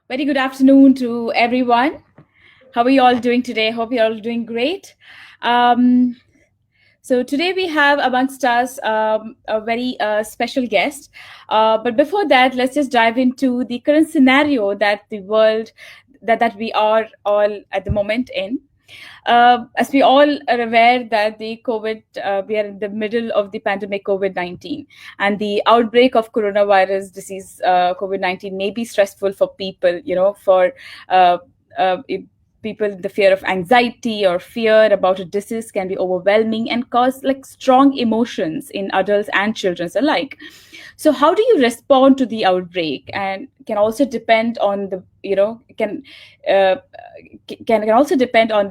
Very good afternoon to everyone. How are you all doing today? Hope you're all doing great. Um, so today we have amongst us a very special guest. But before that, let's just dive into the current scenario that the world that we are all at the moment in. As we all are aware that the COVID, we are in the middle of the pandemic COVID-19, and the outbreak of coronavirus disease COVID-19 may be stressful for people, for uh, uh, people. The fear of anxiety or fear about a disease can be overwhelming and cause like strong emotions in adults and children alike. So how do you respond to the outbreak, and can also depend on the uh, can also depend on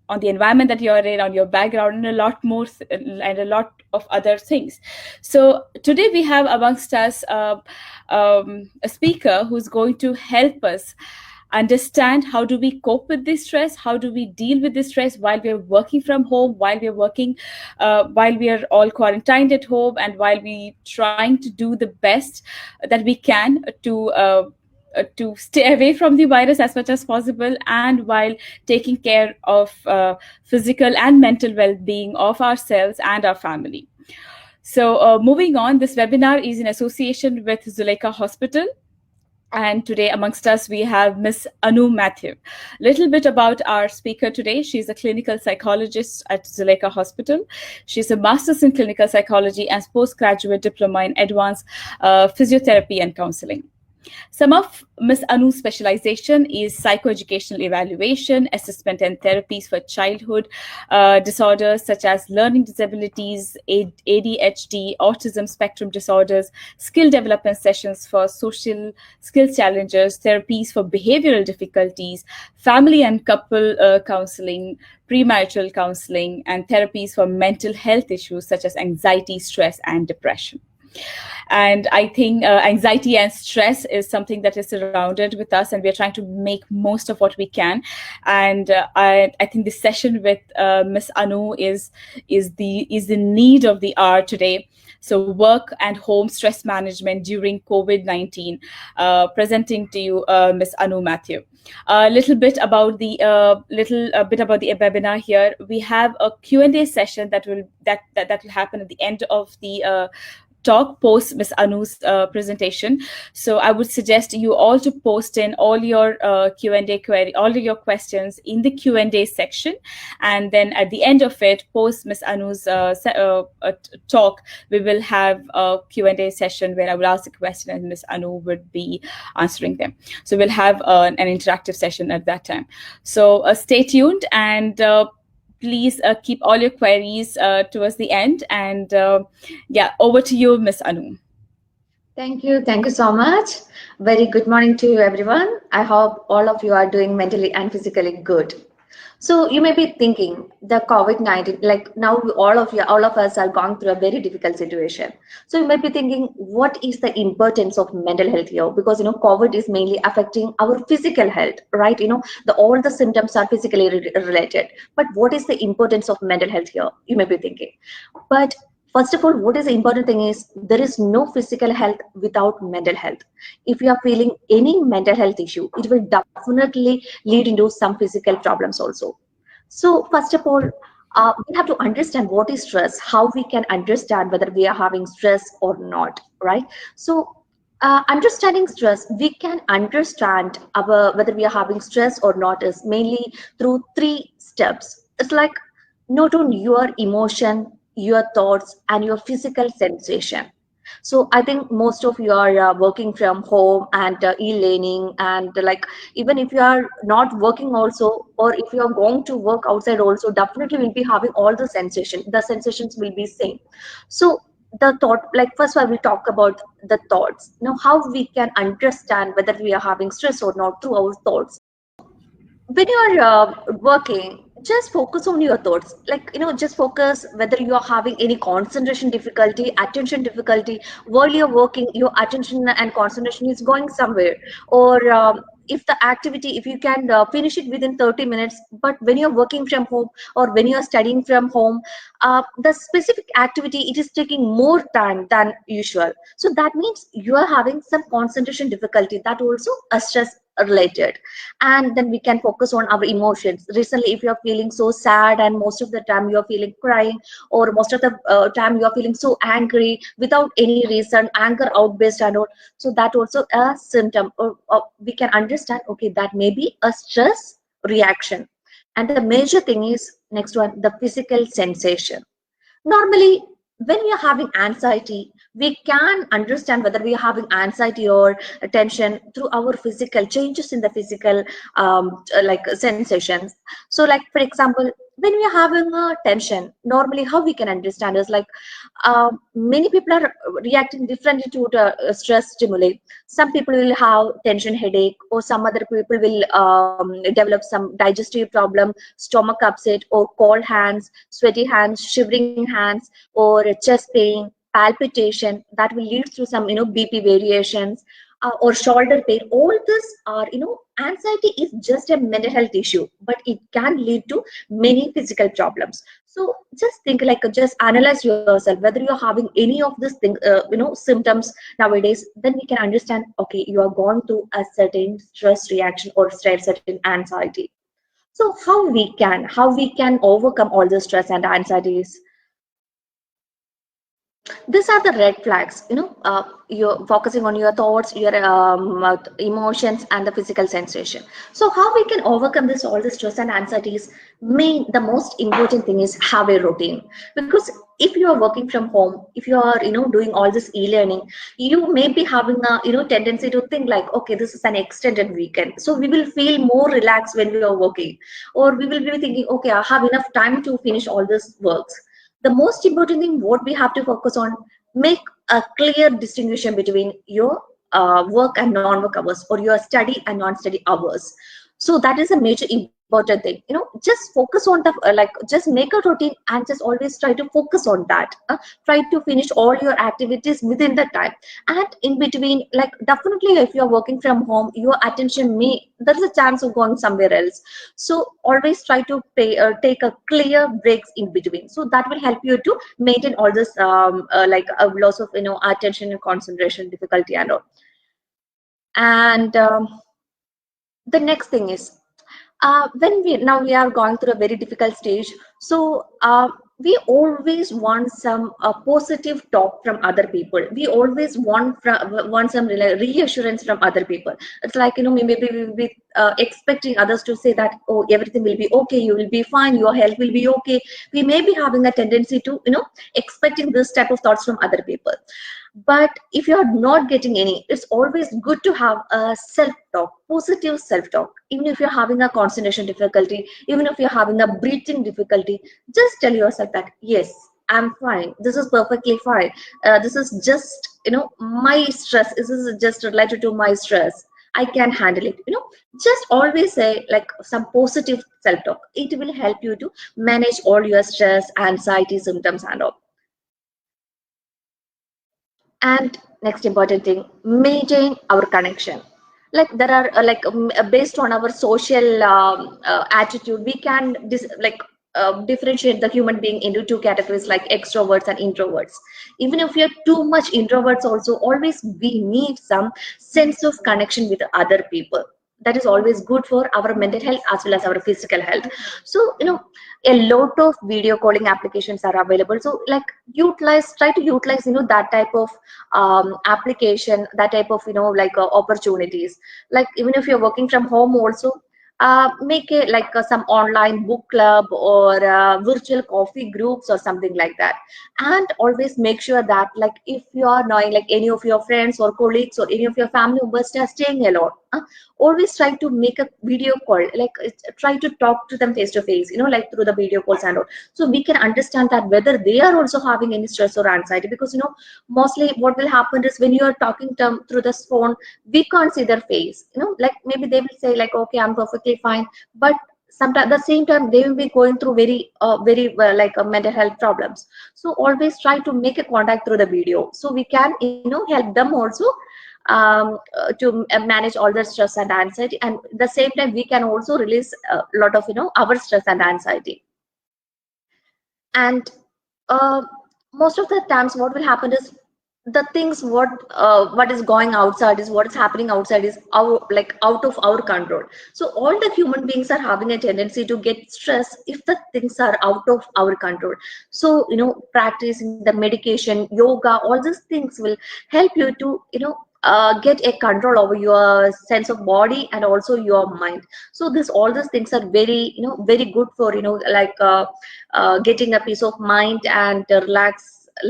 on the environment that you're in, on your background, and a lot more, and a lot of other things. So today we have amongst us a speaker who's going to help us understand how do we cope with this stress, how do we deal with this stress while we're working from home, while we are all quarantined at home, and while we trying to do the best that we can to stay away from the virus as much as possible, and while taking care of physical and mental well-being of ourselves and our family. So moving on, this webinar is in association with Zulekha Hospital. And today amongst us, we have Miss Anu Mathew. Little bit about our speaker today. She's a clinical psychologist at Zulekha Hospital. She's a master's in clinical psychology and postgraduate diploma in advanced physiotherapy and counseling. Some of Ms. Anu's specialization is psychoeducational evaluation, assessment and therapies for childhood disorders such as learning disabilities, ADHD, autism spectrum disorders, skill development sessions for social skills challenges, therapies for behavioral difficulties, family and couple counseling, premarital counseling, and therapies for mental health issues such as anxiety, stress, and depression. And I think anxiety and stress is something that is surrounded with us, and we're trying to make most of what we can. And I think this session with Miss Anu is the need of the hour today. So work and home stress management during COVID-19. Presenting to you, Miss Anu Mathew. A little bit about the webinar here. We have a Q&A session that will happen at the end of the talk post Ms. Anu's presentation. So I would suggest you all to post in all your Q&A query, all of your questions in the Q&A section, and then at the end of it, post Ms. Anu's talk, we will have a Q&A session where I will ask a question and Ms. Anu would be answering them. So we'll have an interactive session at that time. So stay tuned, and please keep all your queries towards the end. And over to you, Miss Anu. Thank you so much. Very good morning to you, everyone. I hope all of you are doing mentally and physically good. So you may be thinking the COVID-19, like now all of us are going through a very difficult situation. So you may be thinking, what is the importance of mental health here? Because COVID is mainly affecting our physical health, right? All the symptoms are physically related. But what is the importance of mental health here? You may be thinking. But first of all, what is the important thing is there is no physical health without mental health. If you are feeling any mental health issue, it will definitely lead into some physical problems also. So first of all, we have to understand what is stress, how we can understand whether we are having stress or not, right? So understanding stress, we can understand whether we are having stress or not is mainly through 3 steps. It's like note on your emotion, your thoughts, and your physical sensation. So I think most of you are working from home and e-learning, and even if you are not working also, or if you are going to work outside also, definitely will be having all the sensations will be same. So the thought, first I will talk about the thoughts. How we can understand whether we are having stress or not through our thoughts. When you are working, just focus on your thoughts. Just focus whether you are having any concentration difficulty, attention difficulty. While you're working, your attention and concentration is going somewhere, or if the activity, if you can finish it within 30 minutes, but when you're working from home or when you're studying from home, the specific activity, it is taking more time than usual. So that means you are having some concentration difficulty, that also a stress related. And then we can focus on our emotions. Recently, if you're feeling so sad and most of the time you're feeling crying, or most of the time you're feeling so angry without any reason, anger outburst and all, so that also a symptom, or we can understand, okay, that may be a stress reaction. And the major thing is next one, the physical sensation. Normally, when we are having anxiety, we can understand whether we are having anxiety or tension through our physical changes in the physical like sensations. So like for example, when we are having a tension, normally how we can understand is like, many people are reacting differently to the stress stimuli. Some people will have tension headache, or some other people will develop some digestive problem, stomach upset, or cold hands, sweaty hands, shivering hands, or chest pain, palpitation that will lead through some BP variations, or shoulder pain. All this are, anxiety is just a mental health issue, but it can lead to many physical problems. So just think, like, just analyze yourself whether you're having any of these things, symptoms nowadays. Then we can understand, okay, you are going through a certain stress reaction or certain anxiety. So how we can overcome all the stress and anxieties? These are the red flags. You're focusing on your thoughts, your emotions, and the physical sensation. So how we can overcome this all the stress and anxieties? The most important thing is have a routine. Because if you are working from home, if you are doing all this e-learning, you may be having a tendency to think like, okay, this is an extended weekend, so we will feel more relaxed when we are working, or we will be thinking, okay, I have enough time to finish all this works. The most important thing what we have to focus on, make a clear distinction between your work and non-work hours, or your study and non-study hours. So that is a major important thing. Just focus on the just make a routine and just always try to focus on that. Try to finish all your activities within the time. And in between, like, definitely if you're working from home, your attention may, there's a chance of going somewhere else. So always try to take a clear breaks in between, so that will help you to maintain all this loss of attention and concentration difficulty and all. And the next thing is, when we are going through a very difficult stage, so we always want some positive talk from other people. We always want some reassurance from other people. It's like, maybe we will be expecting others to say that, oh, everything will be okay, you will be fine, your health will be okay. We may be having a tendency to expecting this type of thoughts from other people. But if you're not getting any, it's always good to have a self-talk, positive self-talk. Even if you're having a concentration difficulty, even if you're having a breathing difficulty, just tell yourself that, yes, I'm fine. This is perfectly fine. This is just, my stress. This is just related to my stress. I can handle it. Just always say like some positive self-talk. It will help you to manage all your stress, anxiety, symptoms, and all. And next important thing, maintain our connection. Like there are based on our social attitude, we can differentiate the human being into two categories, like extroverts and introverts. Even if we are too much introverts also, always we need some sense of connection with other people. That is always good for our mental health as well as our physical health. So a lot of video calling applications are available. So like try to utilize that type of application, that type of opportunities. Like even if you're working from home also, make it like some online book club, or virtual coffee groups or something like that. And always make sure that, like, if you are knowing like any of your friends or colleagues or any of your family members are staying alone, always try to make a video call, like try to talk to them face to face, like through the video calls and all. So we can understand that whether they are also having any stress or anxiety. Because mostly what will happen is, when you are talking to them through this phone, we can't see their face. Like maybe they will say like, okay, I'm perfectly fine, but sometimes at the same time they will be going through very mental health problems. So always try to make a contact through the video, so we can help them also manage all the stress and anxiety, and at the same time we can also release a lot of our stress and anxiety. And uh, most of the times what will happen is the things what is going outside is what is happening outside is out of our control. So all the human beings are having a tendency to get stressed if the things are out of our control. So practicing the medication, yoga, all these things will help you to get a control over your sense of body and also your mind. So this all these things are very very good for getting a peace of mind and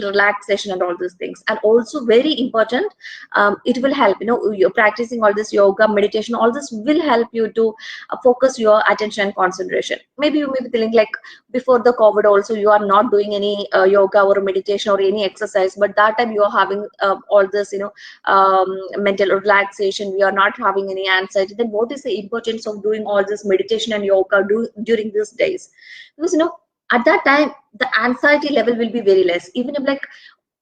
relaxation and all these things. And also very important, it will help you're practicing all this yoga, meditation, all this will help you to focus your attention and concentration. Maybe you may be feeling like before the COVID also you are not doing any yoga or meditation or any exercise, but that time you are having all this mental relaxation, we are not having any anxiety. Then what is the importance of doing all this meditation and yoga during these days? Because at that time the anxiety level will be very less. Even if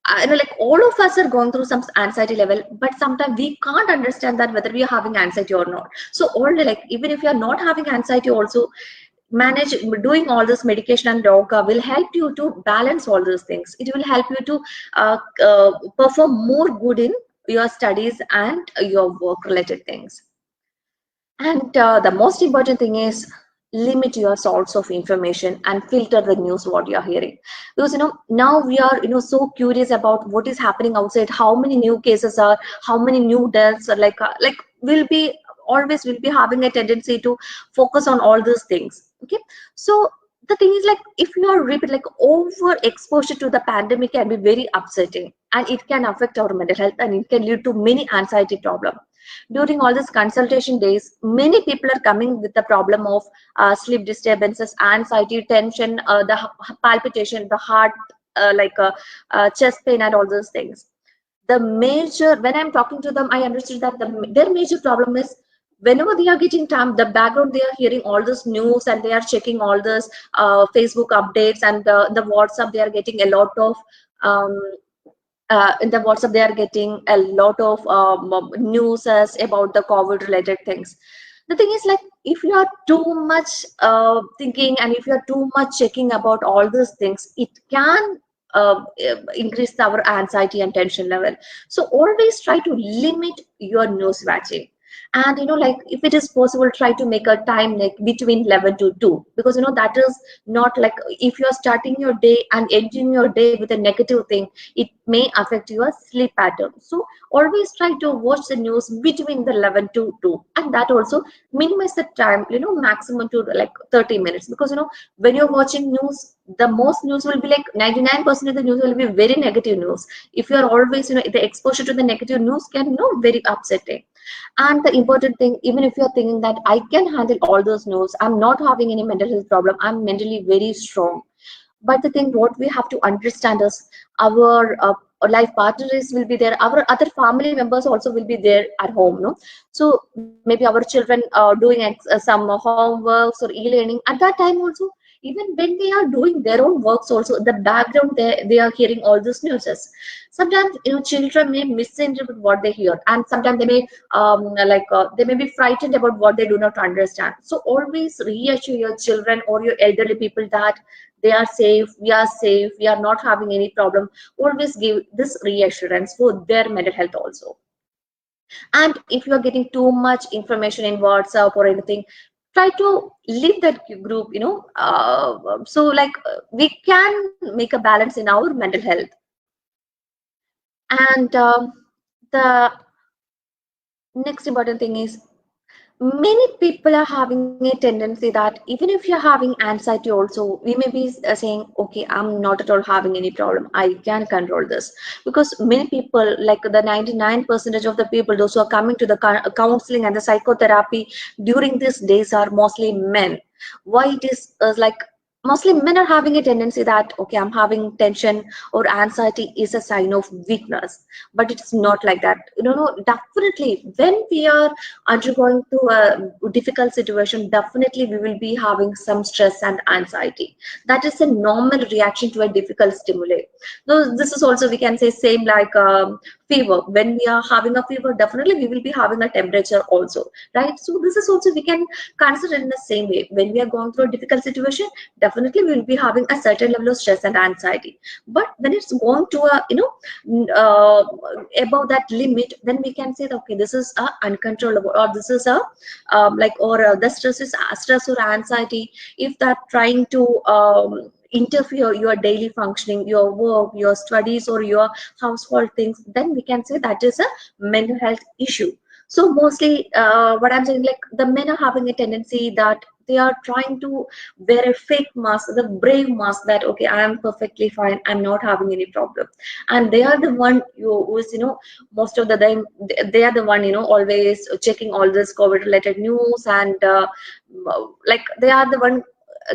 I know like all of us are going through some anxiety level, but sometimes we can't understand that whether we are having anxiety or not. So all like even if you are not having anxiety also, manage doing all this medication and yoga will help you to balance all those things. It will help you to perform more good in your studies and your work related things. And the most important thing is limit your source of information and filter the news what you are hearing. Because now we are so curious about what is happening outside, how many new cases are, how many new deaths are, like will be always will be having a tendency to focus on all these things. Okay, so the thing is like if you are repeat like over exposure to the pandemic can be very upsetting, and it can affect our mental health and it can lead to many anxiety problems. During all these consultation days, many people are coming with the problem of sleep disturbances, anxiety, tension, the palpitation, the heart, chest pain, and all those things. The major, when I'm talking to them, I understood that their major problem is whenever they are getting time, the background they are hearing all this news and they are checking all this Facebook updates and the WhatsApp they are getting a lot of um, in the WhatsApp, they are getting a lot of news about the COVID related things. The thing is like if you are too much thinking and if you are too much checking about all these things, it can increase our anxiety and tension level. So always try to limit your news watching. And like if it is possible, try to make a time like between 11 to 2, because that is not like if you are starting your day and ending your day with a negative thing, it may affect your sleep pattern. So always try to watch the news between the 11 to 2, and that also minimize the time, maximum to like 30 minutes. Because when you're watching news, the most news will be like 99% of the news will be very negative news. If you are always the exposure to the negative news can very upsetting. And the important thing, even if you're thinking that I can handle all those news, I'm not having any mental health problem, I'm mentally very strong. But the thing what we have to understand is our life partners will be there, our other family members also will be there at home, no? So maybe our children doing some homeworks or e-learning at that time also. Even when they are doing their own works also, the background they are hearing all these news. Sometimes children may misinterpret what they hear, and sometimes they may they may be frightened about what they do not understand. So always reassure your children or your elderly people that they are safe, we are not having any problem. Always give this reassurance for their mental health also. And if you are getting too much information in WhatsApp or anything, try to leave that group, so we can make a balance in our mental health. And the next important thing is, many people are having a tendency that even if you're having anxiety also, we may be saying, okay, I'm not at all having any problem, I can control this. Because many people, like the 99% of the people, those who are coming to the counseling and the psychotherapy during these days are mostly men. Why it is like mostly men are having a tendency that, okay, I'm having tension or anxiety is a sign of weakness. But it's not like that. Definitely when we are undergoing through a difficult situation, definitely we will be having some stress and anxiety. That is a normal reaction to a difficult stimuli. Though this is also, we can say, same like fever. When we are having a fever, definitely we will be having a temperature also, right? So this is also we can consider in the same way. When we are going through a difficult situation, definitely we will be having a certain level of stress and anxiety. But when it's going to a above that limit, then we can say that, okay, this is uncontrollable, or this is a the stress is stress or anxiety. If that trying to interfere your daily functioning, your work, your studies, or your household things, then we can say that is a mental health issue. So mostly what I'm saying, like the men are having a tendency that they are trying to wear a fake mask, the brave mask, that okay, I am perfectly fine, I'm not having any problem. And they are the one who is, most of the time they are the one, always checking all this COVID related news, and like they are the one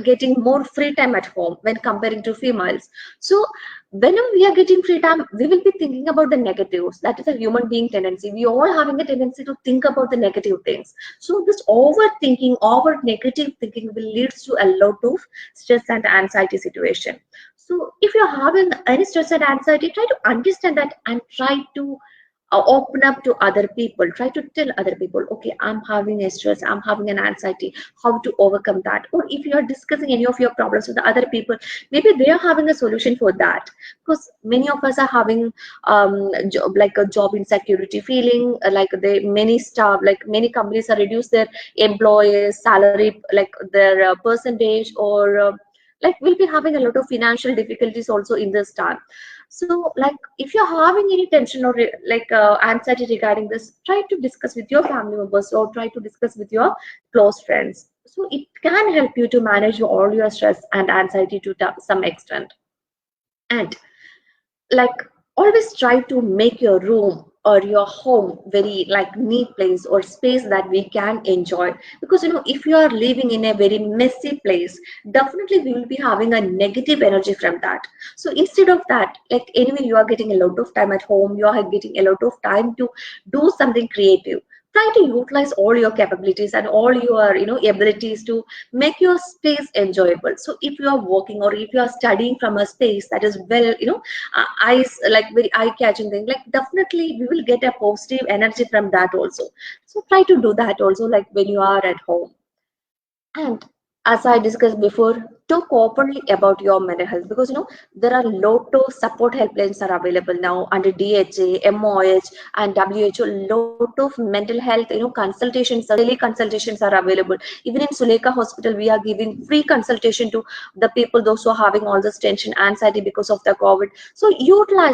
getting more free time at home when comparing to females. So whenever we are getting free time, we will be thinking about the negatives. That is a human being tendency. We all having a tendency to think about the negative things. So this overthinking, over negative thinking will leads to a lot of stress and anxiety situation. So if you're having any stress and anxiety, try to understand that and try to open up to other people. Try to tell other people, okay, I'm having a stress, I'm having an anxiety, how to overcome that. Or if you are discussing any of your problems with the other people, maybe they are having a solution for that. Because many of us are having like a job insecurity feeling, like they many staff, like many companies are reduce their employees salary, like their percentage, or like we'll be having a lot of financial difficulties also in this time. So like if you're having any tension or anxiety regarding this, try to discuss with your family members, or try to discuss with your close friends. So it can help you to manage all your stress and anxiety to some extent. And like always try to make your room or your home very like neat place or space that we can enjoy. Because if you are living in a very messy place, definitely we will be having a negative energy from that. So instead of that, like anyway you are getting a lot of time at home, you are getting a lot of time to do something creative. Try to utilize all your capabilities and all your abilities to make your space enjoyable. So if you are working or if you are studying from a space that is well, eyes, like very eye catching thing, like definitely we will get a positive energy from that also. So try to do that also, like when you are at home. And as I discussed before, talk openly about your mental health, because there are lot of support helplines are available now under DHA, MOH, and WHO. Lot of mental health consultations, daily consultations are available. Even in Zulekha Hospital, we are giving free consultation to the people those who are having all this tension, anxiety because of the COVID. So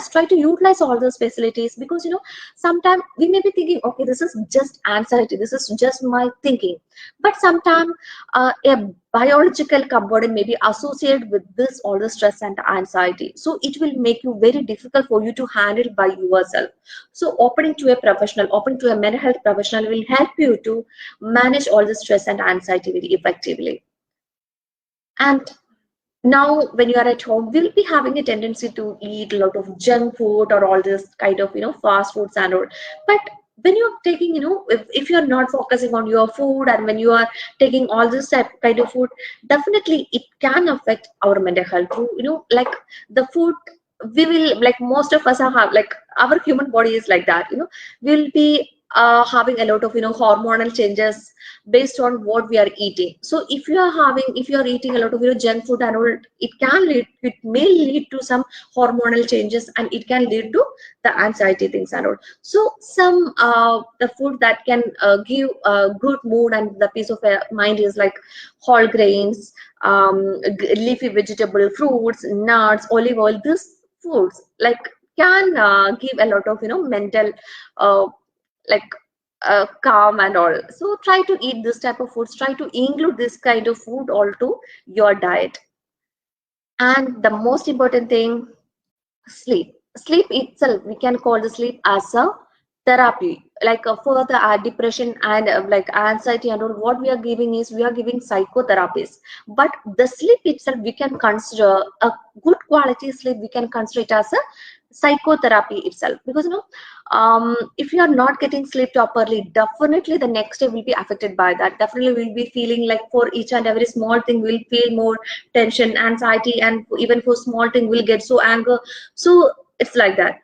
try to utilize all those facilities, because sometimes we may be thinking, okay, this is just anxiety, this is just my thinking, but sometimes a biological component may be associated with this all the stress and anxiety, so it will make you very difficult for you to handle by yourself. So opening to a professional, opening to a mental health professional will help you to manage all the stress and anxiety very effectively. And now when you are at home, we'll be having a tendency to eat a lot of junk food or all this kind of fast foods and all. But when you're taking, if you're not focusing on your food, and when you are taking all this kind of food, definitely it can affect our mental health too. Like the food, we will, like most of us are have, like our human body is like that. We'll be having a lot of hormonal changes based on what we are eating. So if you are eating a lot of junk food and all, it may lead to some hormonal changes, and it can lead to the anxiety things and all. So some the food that can give a good mood and the peace of mind is like whole grains, leafy vegetable, fruits, nuts, olive oil. These foods like can give a lot of mental uh, like calm and all. So try to eat this type of foods, try to include this kind of food all to your diet. And the most important thing, sleep itself, we can call the sleep as a therapy, like for the depression and like anxiety and all. What we are giving is we are giving psychotherapies, but the sleep itself we can consider a good quality sleep, we can consider it as a psychotherapy itself. Because if you are not getting sleep properly, definitely the next day will be affected by that. Definitely we'll be feeling like for each and every small thing we'll feel more tension, anxiety, and even for small thing we'll get so anger. So it's like that.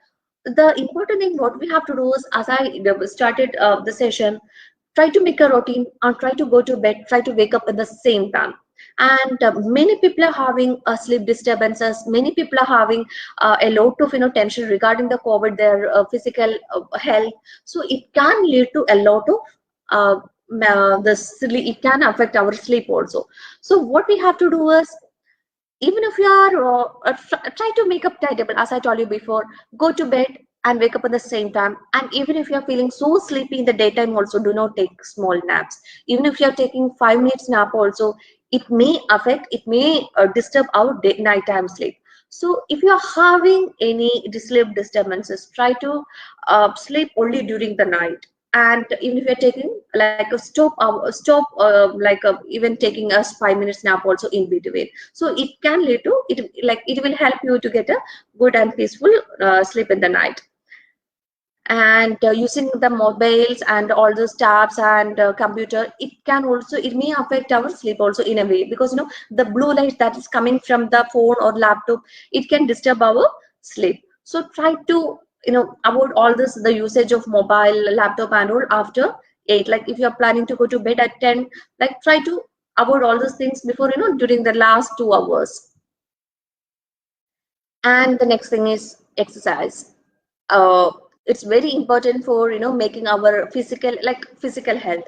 the important thing what we have to do is, as I started the session, try to make a routine and try to go to bed, try to wake up at the same time. And many people are having sleep disturbances, many people are having a lot of tension regarding the COVID, their physical health. So it can lead to a lot of the sleep, it can affect our sleep also. So what we have to do is, even if you are try to make up timetable, as I told you before, go to bed and wake up at the same time. And even if you're feeling so sleepy in the daytime also, do not take small naps. Even if you're taking 5 minutes nap also, it may affect, it may disturb our nighttime sleep. So if you're having any sleep disturbances, try to sleep only during the night. And even if you're taking like a even taking us 5 minutes nap also in between, so it can lead to it, like it will help you to get a good and peaceful sleep in the night. And using the mobiles and all those tabs and computer, it can also, it may affect our sleep also in a way, because the blue light that is coming from the phone or laptop, it can disturb our sleep. So try to avoid all this, the usage of mobile, laptop and all after 8. Like if you're planning to go to bed at 10, like try to avoid all those things before during the last 2 hours. And the next thing is exercise. uh, it's very important for making our physical health.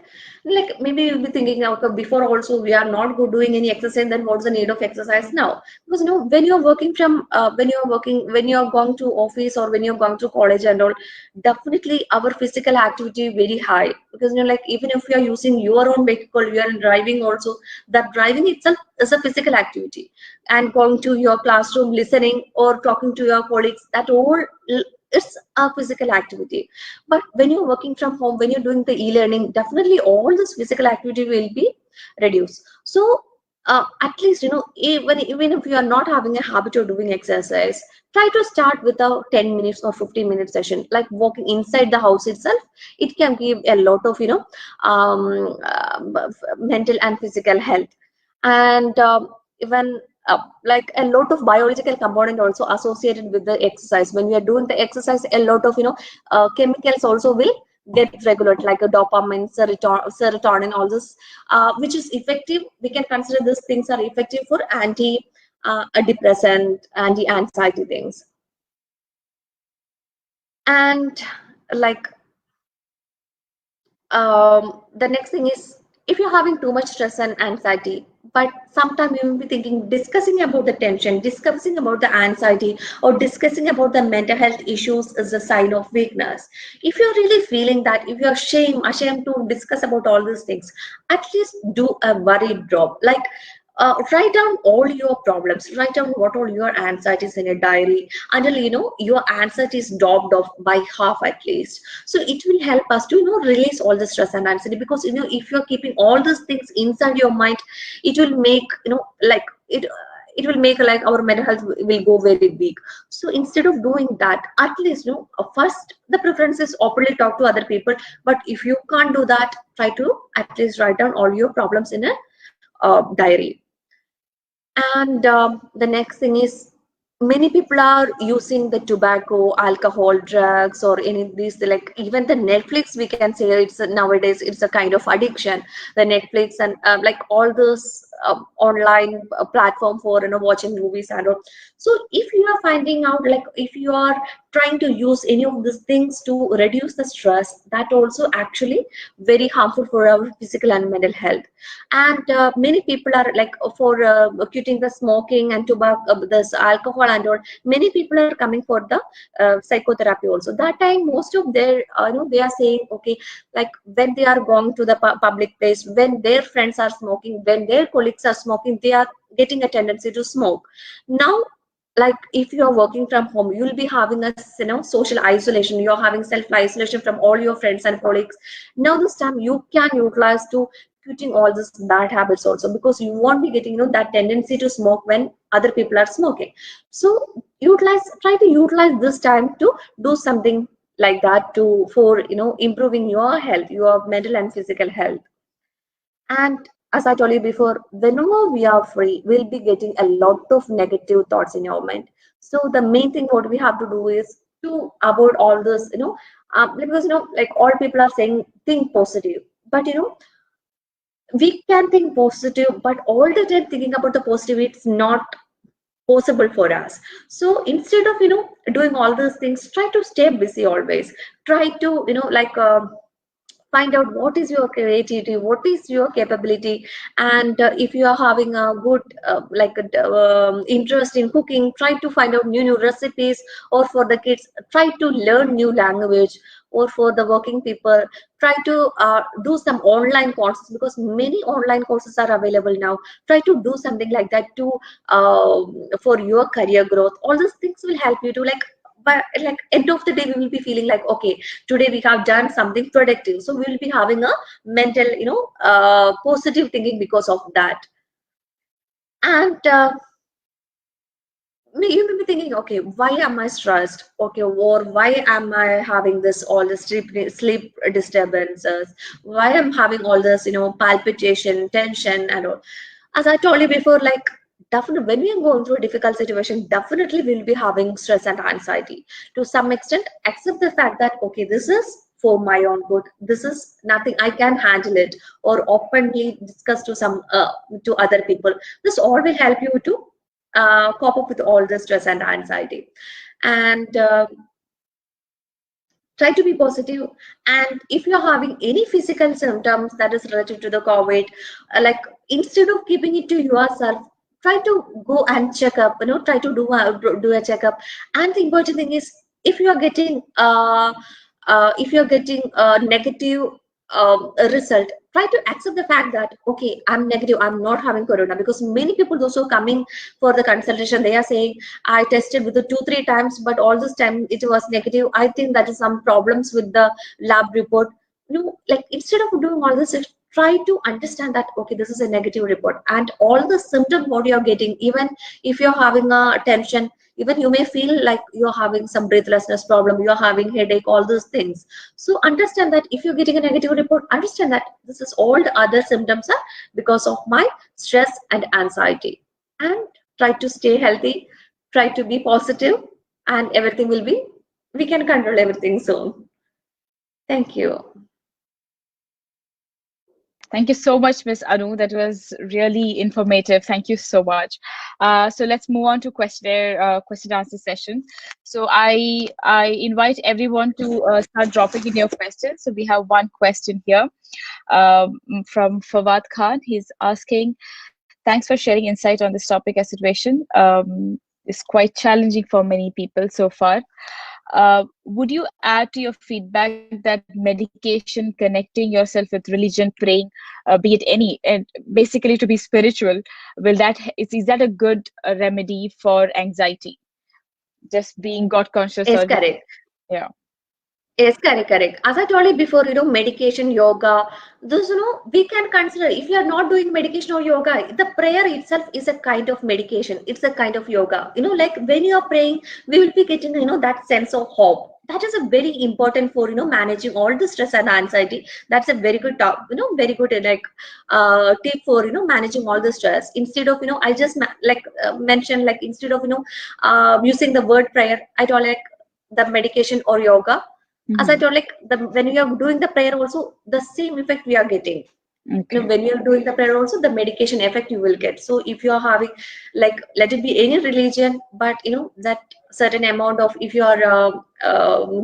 Like maybe you'll be thinking, okay, before also we are not good doing any exercise, then what's the need of exercise now? Because when you're working from when you're going to office or when you're going to college and all, definitely our physical activity very high, because like even if you are using your own vehicle, you are driving also, that driving itself is a physical activity. And going to your classroom, listening or talking to your colleagues, that all it's a physical activity. But when you're working from home, when you're doing the e-learning, definitely all this physical activity will be reduced. So at least even if you are not having a habit of doing exercise, try to start with a 10 minutes or 15-minute session, like walking inside the house itself. It can give a lot of mental and physical health. And even like a lot of biological component also associated with the exercise. When we are doing the exercise, a lot of chemicals also will get regulated, like a dopamine, serotonin, all this, which is effective. We can consider these things are effective for anti depressant, anti anxiety things. And like the next thing is, if you're having too much stress and anxiety, but sometimes you will be thinking, discussing about the tension, discussing about the anxiety, or discussing about the mental health issues is a sign of weakness. If you're really feeling that, if you're ashamed to discuss about all these things, at least do a worried job. Like write down all your problems, write down what all your anxieties in a diary, until your anxiety is dropped off by half at least. So it will help us to release all the stress and anxiety. Because if you're keeping all these things inside your mind, it will make like it will make like our mental health will go very weak. So instead of doing that, at least first the preference is openly talk to other people. But if you can't do that, try to at least write down all your problems in a diary. And the next thing is, many people are using the tobacco, alcohol, drugs, or any of these, like even the Netflix, we can say it's nowadays it's a kind of addiction. The Netflix and like all those online platform for watching movies and all. So if you are finding out, like if you are trying to use any of these things to reduce the stress, that also actually very harmful for our physical and mental health. And many people are like for quitting the smoking and tobacco, this alcohol and all, many people are coming for the psychotherapy also. That time most of their they are saying, okay, like when they are going to the public place, when their friends are smoking, when their colleagues are smoking, they are getting a tendency to smoke. Now, like if you are working from home, you will be having a social isolation, you're having self isolation from all your friends and colleagues. Now this time you can utilize to quitting all these bad habits also, because you won't be getting that tendency to smoke when other people are smoking. So try to utilize this time to do something like that, to for improving your health, your mental and physical health. And as I told you before, whenever we are free, we'll be getting a lot of negative thoughts in your mind. So the main thing what we have to do is to avoid all this, because like all people are saying think positive, but we can think positive, but all the time thinking about the positive, it's not possible for us. So instead of doing all those things, try to stay busy always. Try to like find out what is your creativity, what is your capability, and if you are having a good interest in cooking, try to find out new recipes. Or for the kids, try to learn new language. Or for the working people, try to do some online courses, because many online courses are available now. Try to do something like that to for your career growth. All these things will help you to like, but like end of the day we will be feeling like, okay, today we have done something productive, so we will be having a mental positive thinking because of that. And you may be thinking, okay, why am I stressed? Okay, or why am I having this all the sleep disturbances? Why I'm having all this, palpitation, tension, and all. As I told you before, like definitely when we are going through a difficult situation, definitely we'll be having stress and anxiety. To some extent, accept the fact that okay, this is for my own good. This is nothing I can handle it, or openly discuss to some to other people. This all will help you to cope up with all the stress and anxiety. And try to be positive. And if you're having any physical symptoms that is related to the COVID, like instead of keeping it to yourself, try to go and check up, try to do a checkup. And the important thing is, if you are getting a negative result, try to accept the fact that okay, I'm negative, I'm not having corona. Because many people also coming for the consultation, they are saying I tested with the 2-3 times, but all this time it was negative. I think that is some problems with the lab report. Like instead of doing all this, try to understand that okay, this is a negative report, and all the symptoms what you're getting, even if you're having a tension, even you may feel like you're having some breathlessness problem, you're having headache, all those things. So understand that if you're getting a negative report, understand that this is all the other symptoms are because of my stress and anxiety. And try to stay healthy, try to be positive, and everything will be, we can control everything soon. Thank you. Thank you so much, Miss Anu. That was really informative. Thank you so much. So let's move on to question answer session. So I invite everyone to start dropping in your questions. So we have one question here from Fawad Khan. He's asking, thanks for sharing insight on this topic. As situation is quite challenging for many people so far. Would you add to your feedback that medication, connecting yourself with religion, praying, be it any, and basically to be spiritual, is that a good remedy for anxiety? Just being God conscious, Is or just, correct. yeah. Yes, correct, correct. As I told you before, medication, yoga, those, we can consider if you are not doing medication or yoga, the prayer itself is a kind of medication. It's a kind of yoga. Like when you are praying, we will be getting, that sense of hope. That is a very important for, managing all the stress and anxiety. That's a very good top, very good tip for, managing all the stress. Instead of, I just mentioned, like instead of, using the word prayer, I told like the medication or yoga. As I Mhm. told, like when we are doing the prayer also, the same effect we are getting. Okay. When you are doing the prayer also, the medication effect you will get. So if you are having, like, let it be any religion, but that certain amount of, if you are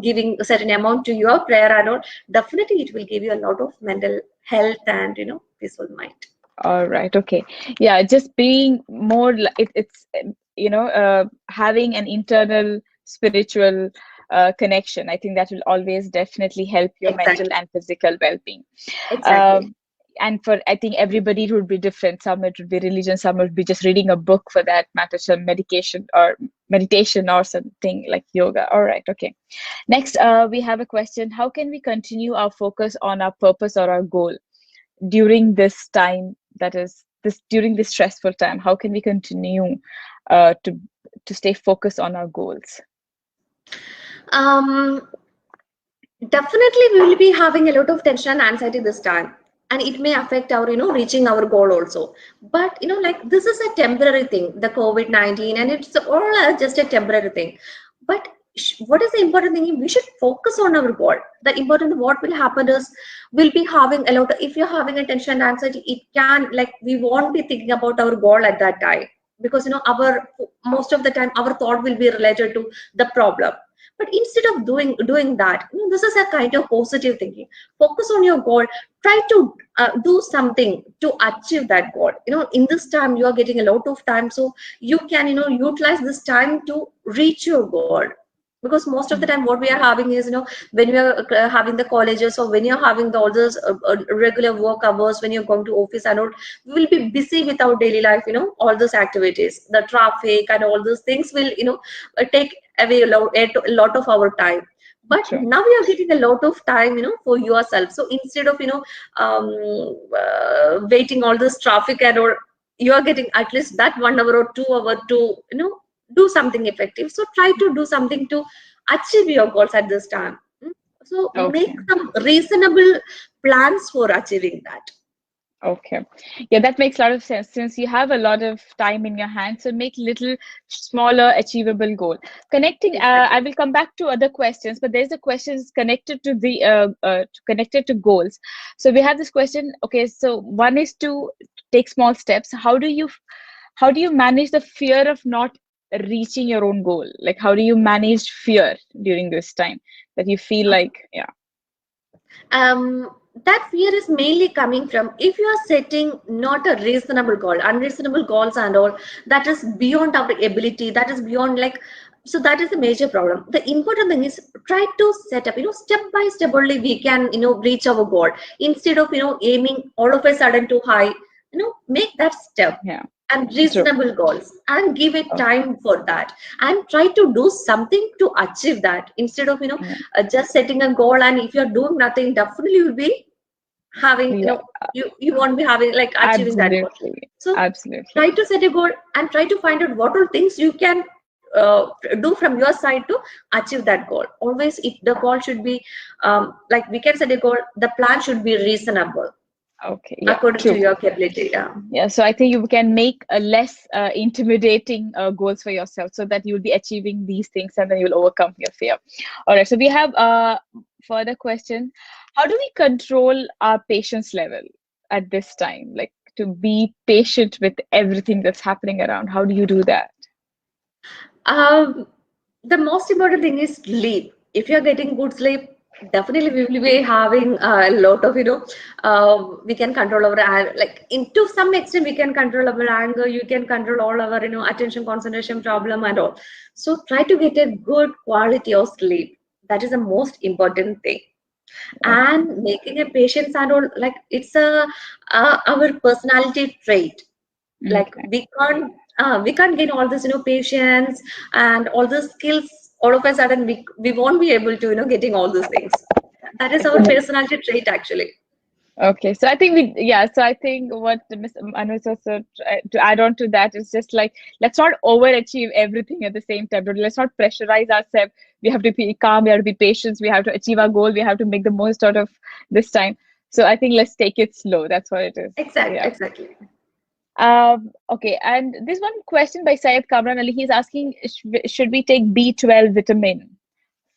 giving a certain amount to your prayer and all, definitely it will give you a lot of mental health and peaceful mind. All right. Okay. Yeah. Just being more, it's having an internal spiritual connection. I think that will always definitely help your mental Exactly. and physical well-being. Exactly. Um, and for, I think everybody it would be different. Some it would be religion, some would be just reading a book for that matter, some meditation or something like yoga. All right. Okay. Next, we have a question. How can we continue our focus on our purpose or our goal during this time, that is this during this stressful time? How can we continue uh, to to stay focused on our goals? Um, Definitely, we will be having a lot of tension and anxiety this time, and it may affect our, reaching our goal also. But like this is a temporary thing, the COVID-19, and it's all just a temporary thing. But what is the important thing? We should focus on our goal. The important what will happen is we'll be having a lot of, if you're having a tension and anxiety, it can, like, we won't be thinking about our goal at that time, because our most of the time our thought will be related to the problem. But instead of doing that, this is a kind of positive thinking. Focus on your goal. Try to do something to achieve that goal. In this time you are getting a lot of time, so you can utilize this time to reach your goal. Because most of the time what we are having is, when we are having the colleges, or when you're having all those regular work hours, when you're going to office and all, we will be busy with our daily life. All those activities, the traffic and all those things will take away a lot of our time. But Sure. now you are getting a lot of time for yourself. So instead of waiting all this traffic and all, you are getting at least that 1 hour or 2 hour to do something effective. So try to do something to achieve your goals at this time. So make Okay. some reasonable plans for achieving that. Okay. Yeah, that makes a lot of sense. Since you have a lot of time in your hands, so make little smaller achievable goal. Connecting, I Exactly. will come back to other questions, but there's a question connected to the connected to goals. So we have this question. Okay, so one is to take small steps. How do you manage the fear of not reaching your own goal? Like, how do you manage fear during this time that you feel like, yeah, um, that fear is mainly coming from, if you are setting not a reasonable goal, unreasonable goals and all, that is beyond our ability, that is beyond, like, so that is a major problem. The important thing is, try to set up, step by step only we can reach our goal, instead of aiming all of a sudden too high. Make that step yeah, and true. reasonable goals, and give it Okay. time for that, and try to do something to achieve that, instead of Yeah. just setting a goal, and if you're doing nothing, definitely you'll be having, Yeah, you won't be having, like, achieving that goal. absolutely. So Absolutely. try to set a goal and try to find out what all things you can do from your side to achieve that goal. Always, if the goal should be, like, we can set a goal, the plan should be reasonable Okay. Yeah, according to true. your capability. Yeah. Yeah, so I think you can make a less intimidating goals for yourself so that you'll be achieving these things and then you'll overcome your fear. All right, so we have a further question. How do we control our patience level at this time? Like to be patient with everything that's happening around. How do you do that? Um, the most important thing is sleep. If you're getting good sleep, definitely we will be having a lot of, we can control our, like, into some extent, we can control our anger, you can control all our, attention concentration problem and all. So try to get a good quality of sleep. That is the most important thing. Okay. And making a patience and all, like, it's our personality trait. Like, Okay. we can't gain all this patience and all the skills all of a sudden. We won't be able to getting all these things. That is our personality trait, actually. Okay, so I think so I think what Ms. Anu also to add on to that is just like, let's not overachieve everything at the same time. Let's not pressurize ourselves. We have to be calm, we have to be patient, we have to achieve our goal, we have to make the most out of this time. So I think let's take it slow. That's what it is. Yeah. Exactly. Okay, and this one question by Syed Kamran Ali, he's asking, should we take B12 vitamin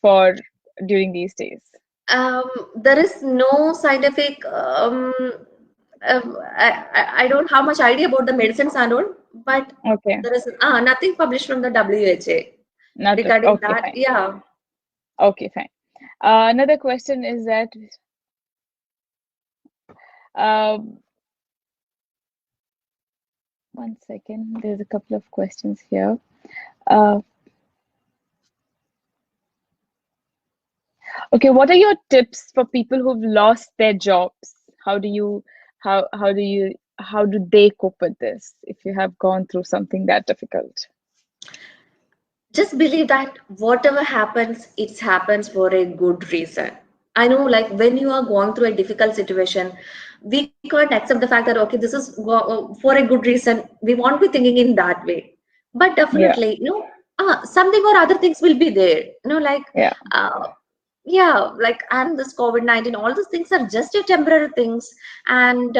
for during these days? There is no scientific, I don't have much idea about the medicines and all, but Okay, there is nothing published from the WHO not regarding okay, that. fine. Yeah. Okay, fine. Another question is that um, one second, there's a couple of questions here. Uh, okay, what are your tips for people who've lost their jobs? How do you how do they cope with this if you have gone through something that difficult? Just believe that whatever happens, it happens for a good reason. I know, like, when you are going through a difficult situation, we can't accept the fact that, okay, this is for a good reason. We won't be thinking in that way. But Yeah, definitely, something or other things will be there, like, yeah. uh, yeah, like, and this COVID-19, all these things are just a temporary things. And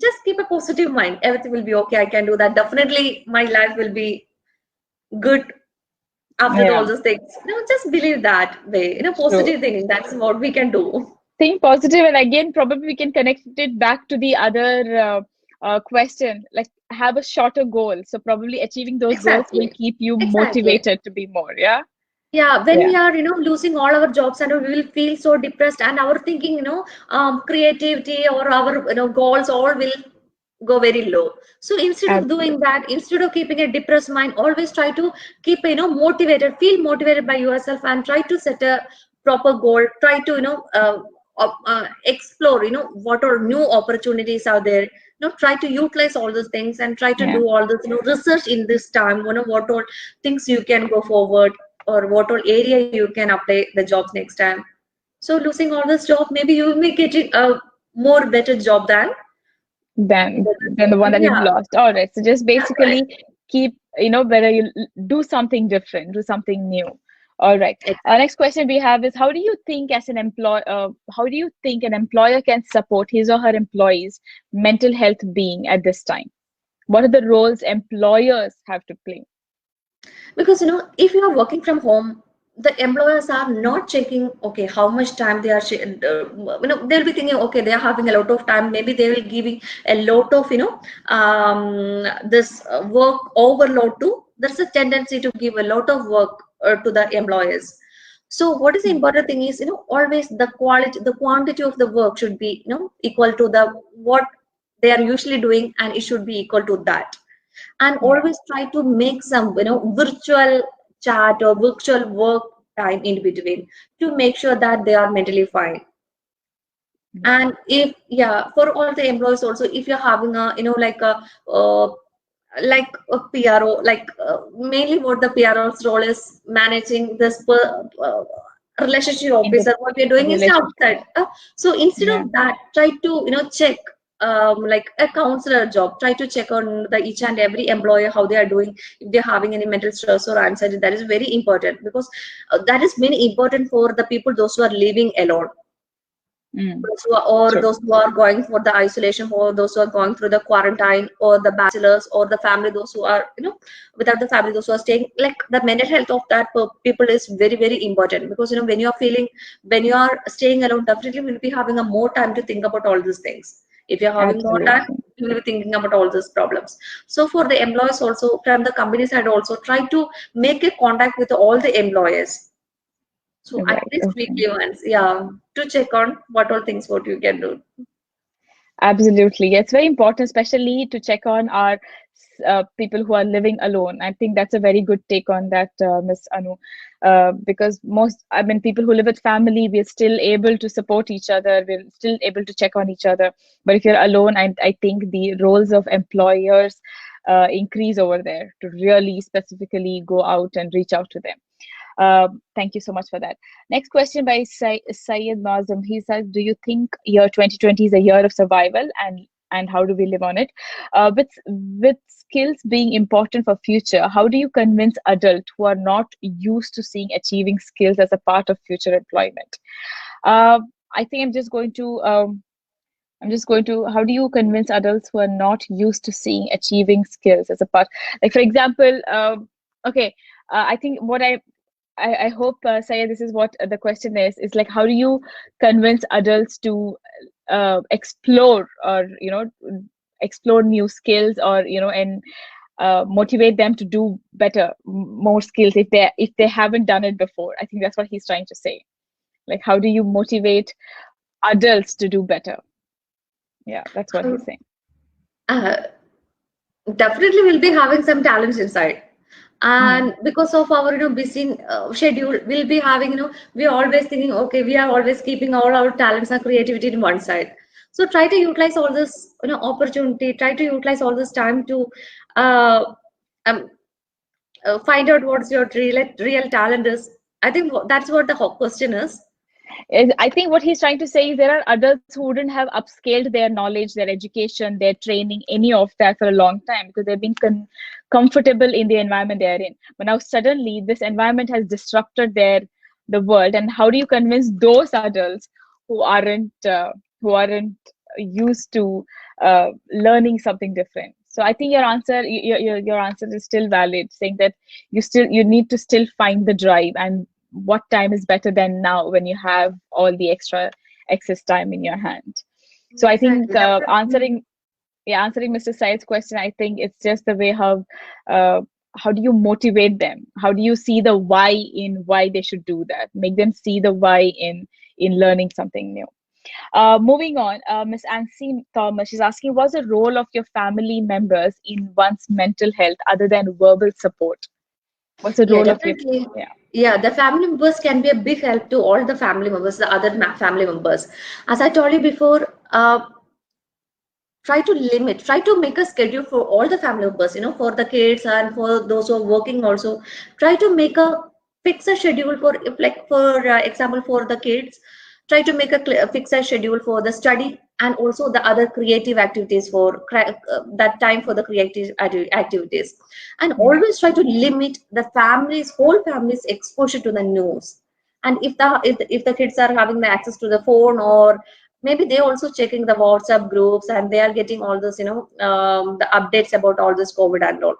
just keep a positive mind. Everything will be okay. I can do that. Definitely my life will be good. after Yeah, all those things. Just believe that way. true. Positive thinking. That's what we can do. Think positive, and again, probably we can connect it back to the other question, like have a shorter goal. So probably achieving those goals will Exactly. keep you Exactly. motivated to be more. Yeah, Yeah, when yeah, we are, losing all our jobs and we will feel so depressed and our thinking, creativity or our, goals all will go very low. So instead of doing absolutely. that, instead of keeping a depressed mind, always try to keep, motivated, feel motivated by yourself and try to set a proper goal. Try to, explore, what are new opportunities are there. Try to utilize all those things and try to Yeah, do all this, research in this time, what all things you can go forward or what all area you can apply the jobs next time. So losing all this job, maybe you may get a more better job than than the one that you've yeah, lost. All right. So just that's right. basically keep, whether you do something different, do something new. All right. Exactly. Next question we have is, how do you think an employer can support his or her employees' mental health being at this time? What are the roles employers have to play? Because if you are working from home, the employers are not checking okay how much time they are they'll be thinking okay they are having a lot of time, maybe they will giving a lot of this work overload too. There's a tendency to give a lot of work to the employers. So what is the Mm. important thing is always the quantity of the work should be equal to the what they are usually doing, and it should be equal to that. And Yeah. always try to make some virtual chat or virtual work time in between to make sure that they are mentally fine. Yeah. And if yeah, for all the employees also, if you're having a like a PRO, like mainly what the PRO's role is managing this relationship In the officer. What we're doing is relationship. outside. So instead Yeah. of that, try to check like a counselor job. Try to check on the each and every employer how they are doing, if they're having any mental stress or anxiety. That is very important because that is very important for the people those who are living alone, Mm. those who are, or True. those who are going for the isolation, or those who are going through the quarantine, or the bachelors, or the family, those who are without the family, those who are staying. Like the mental health of that people is very very important, because when you are feeling, when you are staying alone, definitely will be having a more time to think about all these things. If you're having more time, Absolutely. you will be thinking about all these problems. So for the employees also, from the company side also, try to make a contact with all the employers, so at Right. least Okay. weekly once, yeah, to check on what all things what you can do. Absolutely. It's very important, especially to check on our people who are living alone. I think that's a very good take on that, Miss Anu. Because I mean, people who live with family, we're still able to support each other, we're still able to check on each other. But if you're alone, I think the roles of employers increase over there to really specifically go out and reach out to them. Thank you so much for that. Next question by Syed Nazim. He says, "Do you think year 2020 is a year of survival, and how do we live on it? With skills being important for future, how do you convince adults who are not used to seeing achieving skills as a part of future employment?" Uh, I think I'm just going to, how do you convince adults who are not used to seeing achieving skills as a part? Like, for example, okay, I think I hope, Sayed, this is what the question is like, how do you convince adults to explore, or, explore new skills, or, and motivate them to do better, more skills if they haven't done it before? I think that's what he's trying to say. Like, how do you motivate adults to do better? Yeah, that's what he's Um, saying. uh, Definitely we'll be having some talents inside, Mm, and because of our busy schedule, we'll be having we are always thinking okay, we are always keeping all our talents and creativity in one side. So try to utilize all this opportunity, try to utilize all this time to uh, um, find out what's your real talent is. I think that's what the question is. I think what he's trying to say is there are adults who wouldn't have upscaled their knowledge, their education, their training, any of that for a long time because they've been comfortable in the environment they're in. But now suddenly this environment has disrupted the world. And how do you convince those adults who aren't used to learning something different? So I think your answer is still valid, saying that you need to still find the drive, and what time is better than now when you have all the extra excess time in your hand. So I think Exactly. Definitely. answering Mr. Said's question, I think it's just the way uh, how do you motivate them? How do you see the why in why they should do that? Make them see the why in learning something new. Moving on, Miss Ansi Thomas, she's asking, what's the role of your family members in one's mental health other than verbal support? What's the Yeah, role of your, definitely. yeah, Yeah, the family members can be a big help to all the family members, the other family members. As I told you before, try to make a schedule for all the family members, for the kids and for those who are working also. Try to make a fix a schedule for, if like for example, for the kids, try to make fix a schedule for the study and also the other creative activities for that time for the creative activities. And yeah, always try to limit the whole family's exposure to the news. And if the kids are having the access to the phone, or maybe they also checking the WhatsApp groups and they are getting all this, the updates about all this COVID and all.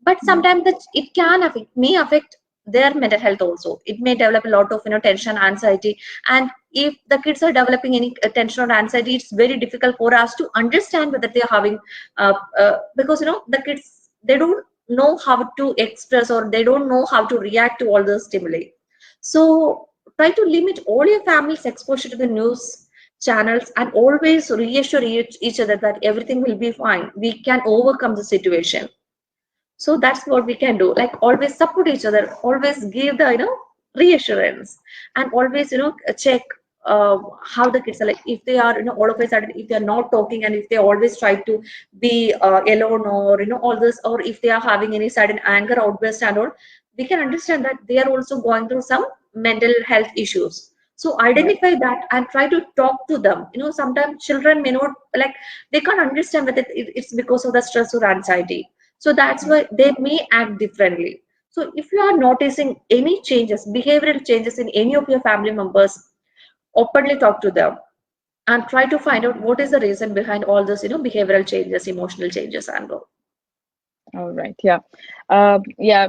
But yeah, sometimes that it can affect their mental health also. It may develop a lot of, tension, anxiety. And if the kids are developing any tension or anxiety, it's very difficult for us to understand whether they are having, because the kids, they don't know how to express, or they don't know how to react to all the stimuli. So try to limit all your family's exposure to the news channels, and always reassure each other that everything will be fine. We can overcome the situation. So that's what we can do. Like always support each other, always give the reassurance, and always check how the kids are. Like if they are all of a sudden, if they are not talking, and if they always try to be alone, or all this, or if they are having any sudden anger outburst and all, we can understand that they are also going through some mental health issues. So right. identify that and try to talk to them. Sometimes children may not, like, they can't understand whether it's because of the stress or anxiety. So that's Mm. why they may act differently. So if you are noticing any changes, behavioral changes in any of your family members, openly talk to them and try to find out what is the reason behind all this, behavioral changes, emotional changes, and all. All right. Yeah. Yeah.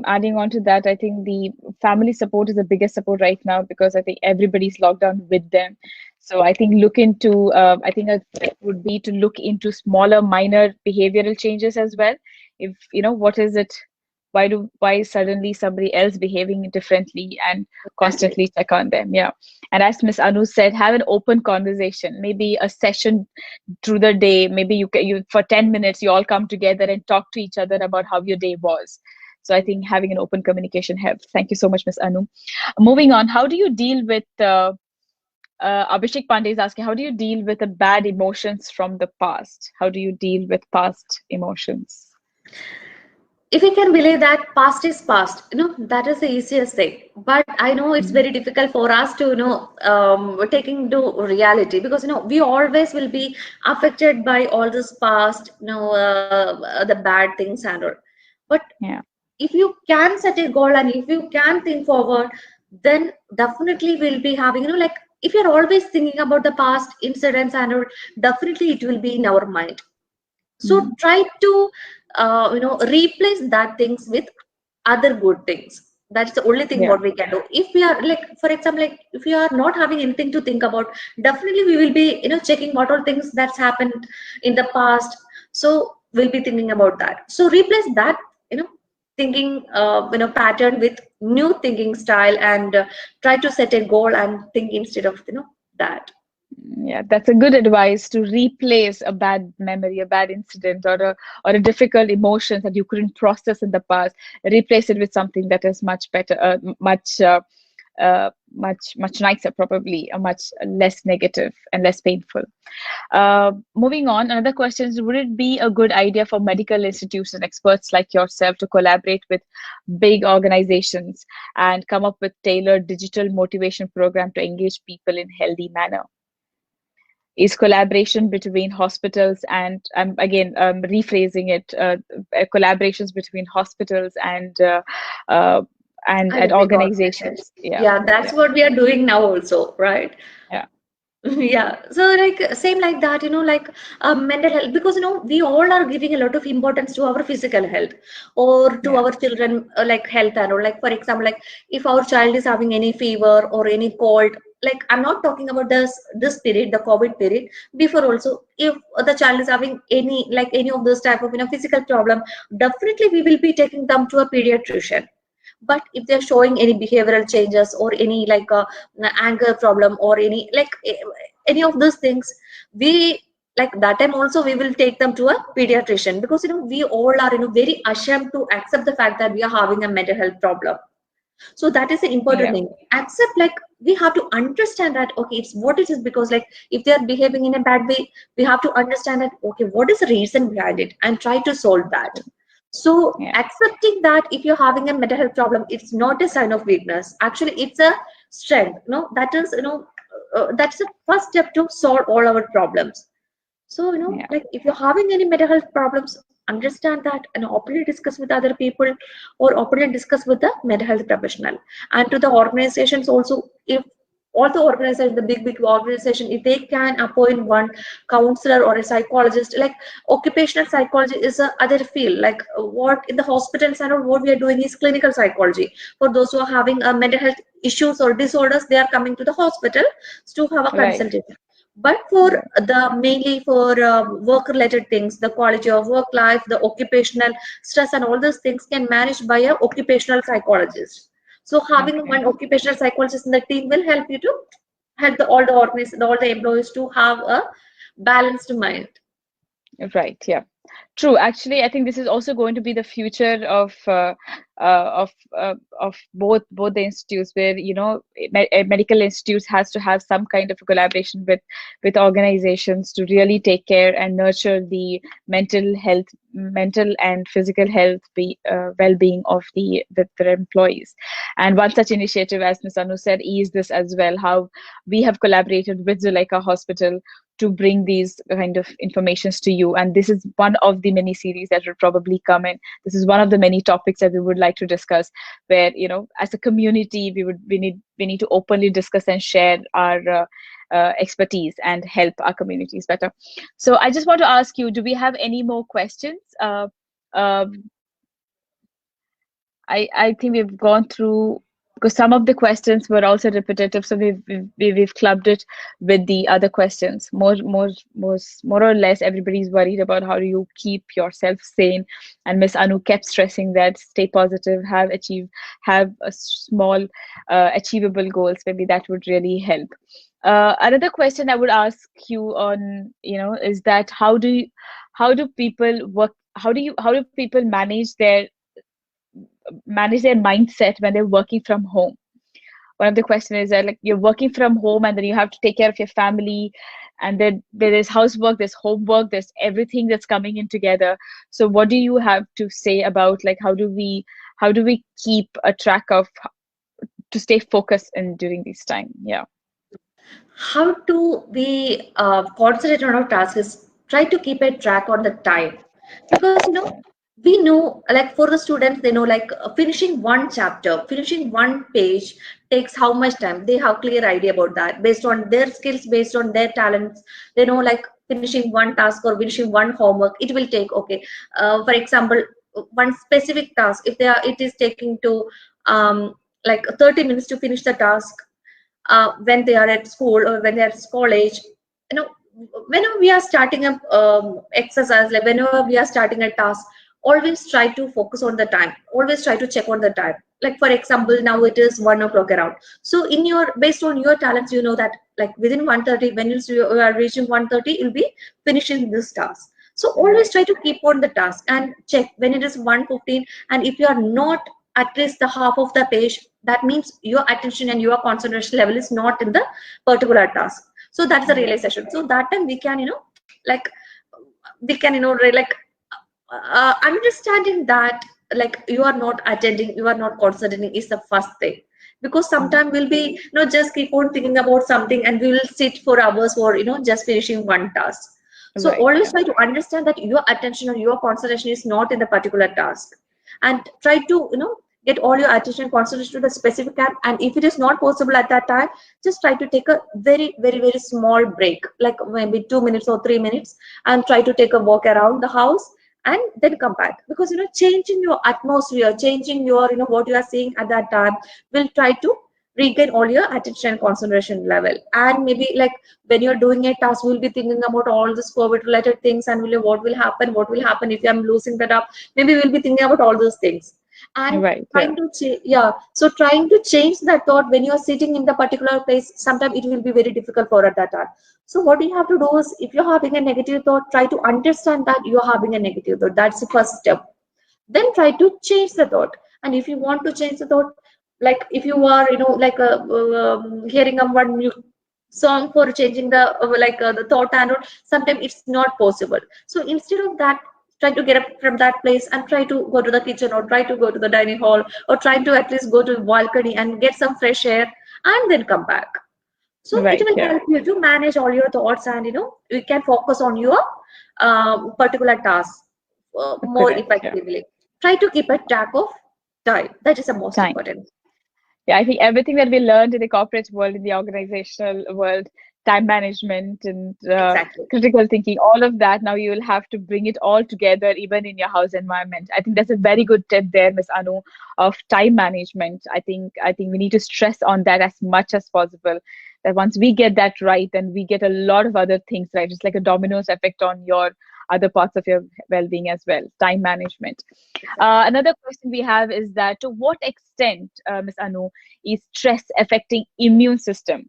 Adding on to that, I think the family support is the biggest support right now, because I think everybody's locked down with them. So I think I think a step would be to look into smaller, minor behavioral changes as well. If, what is it? Why is suddenly somebody else behaving differently, and Exactly. constantly check on them. Yeah. And as Miss Anu said, have an open conversation, maybe a session through the day. Maybe you for 10 minutes you all come together and talk to each other about how your day was. So I think having an open communication helps. Thank you so much, Miss Anu. Moving on, how do you deal with Abhishek Pandey is asking, how do you deal with the bad emotions from the past? How do you deal with past emotions? If we can believe that past is past, that is the easiest thing. But I know it's Mhm. very difficult for us to taking to reality, because we always will be affected by all this past, the bad things and all. But Yeah, if you can set a goal and if you can think forward, then definitely we'll be having, like, if you're always thinking about the past incidents and all, definitely it will be in our mind. So mm, try to replace that things with other good things. That's the only thing yeah, what we can do. If we are, like, for example, like if we are not having anything to think about, definitely we will be checking what all things that's happened in the past. So we'll be thinking about that. So replace that thinking pattern with new thinking style, and try to set a goal and think instead of that. yeah. That's a good advice, to replace a bad memory, a bad incident, or a difficult emotion that you couldn't process in the past. Replace it with something that is much better, much nicer, probably, much less negative and less painful. Moving on, another question is, would it be a good idea for medical institutes and experts like yourself to collaborate with big organizations and come up with tailored digital motivation program to engage people in healthy manner? Is collaboration between hospitals and, again, rephrasing it, collaborations between hospitals uh, And and big organizations. organizations. Yeah, Yeah, that's yeah, what we are doing now also, right? yeah. Yeah, so like same like that, like mental health, because we all are giving a lot of importance to our physical health or to Yeah, our children like health and all. Like for example, like if our child is having any fever or any cold, like I'm not talking about this period, the COVID period. Before also, if the child is having any of those type of physical problem, definitely we will be taking them to a pediatrician. But if they're showing any behavioral changes or any like anger problem or any of those things, we like that time also we will take them to a pediatrician, because we all are very ashamed to accept the fact that we are having a mental health problem. So that is the important yeah, thing. Accept, like we have to understand that okay, it's what it is, because like if they are behaving in a bad way, we have to understand that okay, what is the reason behind it and try to solve that. So yeah, accepting that if you're having a mental health problem, it's not a sign of weakness. Actually, it's a strength. That is that's the first step to solve all our problems. So, yeah, like if you're having any mental health problems, understand that and openly discuss with other people or openly discuss with the mental health professional. And to the organizations also, if all the organizations, the big organization, if they can appoint one counselor or a psychologist, like occupational psychology is a other field, like what in the hospitals and all, what we are doing is clinical psychology. For those who are having mental health issues or disorders, they are coming to the hospital to have a right, consultation. But for right, the mainly for work related things, the quality of work life, the occupational stress and all those things can managed by a occupational psychologist. So having okay. one occupational psychologist in the team will help you to help all the employees to have a balanced mind. Right, yeah. True. Actually, I think this is also going to be the future of both the institutes, where medical institutes has to have some kind of a collaboration with organizations to really take care and nurture the mental and physical health well-being of their employees. And one such initiative, as Ms. Anu said, is this as well. How we have collaborated with Zulekha Hospital to bring these kind of informations to you, and this is one of the many series that will probably come in. This is one of the many topics that we would like to discuss, where as a community we need to openly discuss and share our expertise and help our communities better. So I just want to ask you, do we have any more questions? uh, I think we've gone through, because some of the questions were also repetitive, so we've clubbed it with the other questions. More or less, everybody's worried about how do you keep yourself sane, and Miss Anu kept stressing that stay positive, have a small, achievable goals. Maybe that would really help. Another question I would ask you on, is that how do people work? How do people manage their mindset when they're working from home? One of the questions is that, like, you're working from home and then you have to take care of your family, and then there is housework, there's homework, there's everything that's coming in together. So what do you have to say about, like, how do we keep a track of, to stay focused in during this time? Yeah. How to be concentrate on our task is try to keep a track on the time, because we know, like for the students, they know like finishing one chapter, finishing one page takes how much time. They have clear idea about that based on their skills, based on their talents. They know like finishing one task or finishing one homework, it will take okay, for example, one specific task, if they are it is taking to like 30 minutes to finish the task, when they are at school or when they are at college. you know Whenever we are starting a exercise, like whenever we are starting a task, always try to focus on the time, always try to check on the time. Like for example, now it is 1 o'clock around, so in your based on your talents, you know that like within 1:30, when you are reaching 1:30, you'll be finishing this task. So always Right. try to keep on the task and check when it is 1:15, and if you are not at least the half of the page, that means your attention and your concentration level is not in the particular task. So that's the Right. realization. So that time we can like we can like understanding that like you are not attending, you are not concentrating is the first thing. Because Mhm. sometimes we'll be just keep on thinking about something and we will sit for hours for just finishing one task. So Right. always Yeah. try to understand that your attention or your concentration is not in the particular task, and try to get all your attention and concentration to the specific app. And if it is not possible at that time, just try to take a very, very, very small break, like maybe 2 minutes or 3 minutes, and try to take a walk around the house and then come back. Because changing your atmosphere, changing your what you are seeing at that time will try to regain all your attention and concentration level. And maybe like when you're doing a task, we'll be thinking about all this COVID related things, and what will happen if I'm losing that up. Maybe we'll be thinking about all those things. And Right. Yeah. trying to so trying to change that thought when you're sitting in the particular place, sometimes it will be very difficult for at that time. So what you have to do is, if you're having a negative thought, try to understand that you're having a negative thought. That's the first step. Then try to change the thought. And if you want to change the thought, like if you are like hearing a one new song for changing the the thought, and sometimes it's not possible. So instead of that, try to get up from that place and try to go to the kitchen, or try to go to the dining hall, or try to at least go to the balcony and get some fresh air, and then come back. So it Right. will Yeah. help you to manage all your thoughts, and you can focus on your particular task more Correct. Yeah. effectively. Try to keep a track of time. That is the most Time. important. Yeah, I think everything that we learned in the corporate world, in the organizational world, time management and Exactly. critical thinking, all of that, now you will have to bring it all together, even in your house environment. I think that's a very good tip there, Miss Anu, of time management. I think we need to stress on that as much as possible. That once we get that right, then we get a lot of other things right. It's like a dominoes effect on your other parts of your well-being as well. Time management. Exactly. Another question we have is that to what extent, Ms. Anu, is stress affecting immune system?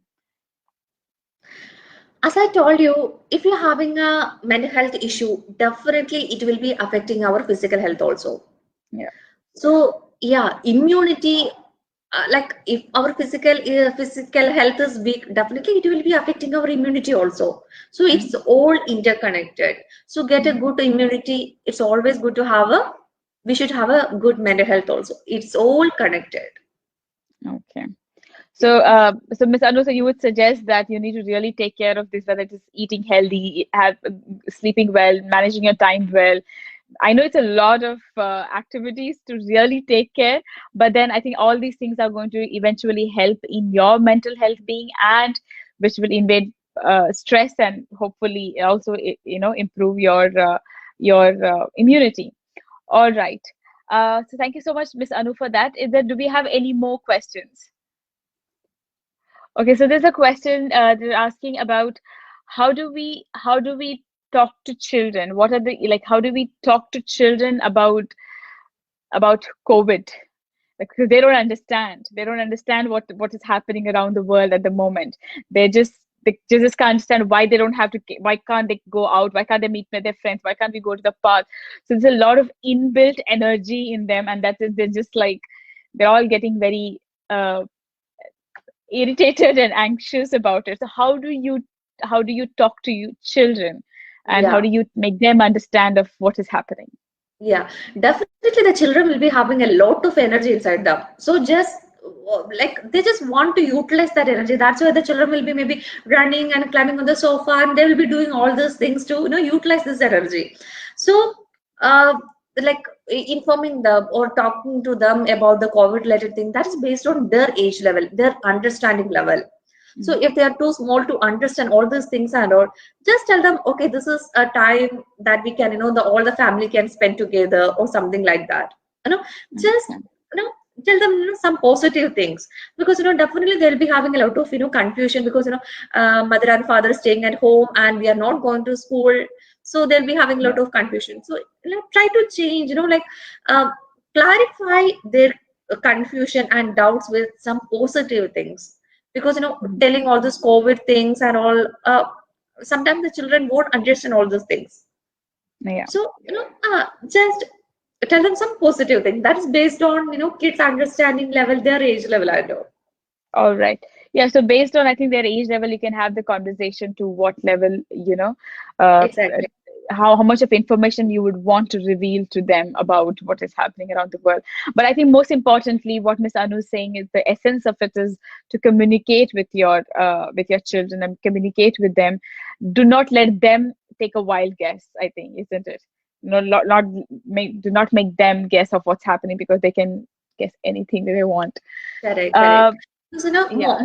As I told you, if you're having a mental health issue, definitely it will be affecting our physical health also. Yeah. So yeah, immunity, like if our physical health is weak, definitely it will be affecting our immunity also. So it's Mhm. all interconnected. So get a Mhm. good immunity. It's always good to have a. We should have a good mental health also. It's all connected. Okay. So, Ms. Anu, so you would suggest that you need to really take care of this, whether it is eating healthy, have sleeping well, managing your time well. I know it's a lot of activities to really take care, but then I think all these things are going to eventually help in your mental health being, and which will invade stress and hopefully also improve your immunity. All right. So thank you so much, Miss Anu, for that. Do we have any more questions? Okay, so there's a question they're asking about how do we talk to children? What are the like how do we talk to children about COVID? Because they don't understand. They don't understand what is happening around the world at the moment. They just can't understand why they don't have to. Why can't they go out? Why can't they meet with their friends? Why can't we go to the park? So there's a lot of inbuilt energy in them, and that is they're just like they're all getting very irritated and anxious about it. So how do you talk to you children, and how Yeah. do you make them understand of what is happening? Yeah, definitely the children will be having a lot of energy inside them. So just like they just want to utilize that energy. That's why the children will be maybe running and climbing on the sofa, and they will be doing all those things to utilize this energy. So uh, like informing them or talking to them about the COVID related thing, that is based on their age level, their understanding level. So Mhm. if they are too small to understand all these things and all, just tell them, okay, this is a time that we can, the all the family can spend together or something like that. You know, just Okay. tell them some positive things, because definitely they'll be having a lot of confusion, because mother and father staying at home and we are not going to school, so they'll be having a Yeah. lot of confusion. So try to change, uh, clarify their confusion and doubts with some positive things, because Mhm. telling all these COVID things and all, sometimes the children won't understand all those things. Yeah. So just tell them some positive thing that is based on kids understanding level, their age level. I know. All right. Yeah. So based on, I think, their age level, you can have the conversation to what level, uh, Exactly. how much of information you would want to reveal to them about what is happening around the world. But I think most importantly, what Miss Anu is saying is the essence of it is to communicate with your children and communicate with them. Do not let them take a wild guess, I think, isn't it? No, not make do not make them guess of what's happening, because they can guess anything that they want. Correct, Uh, correct. Because yeah,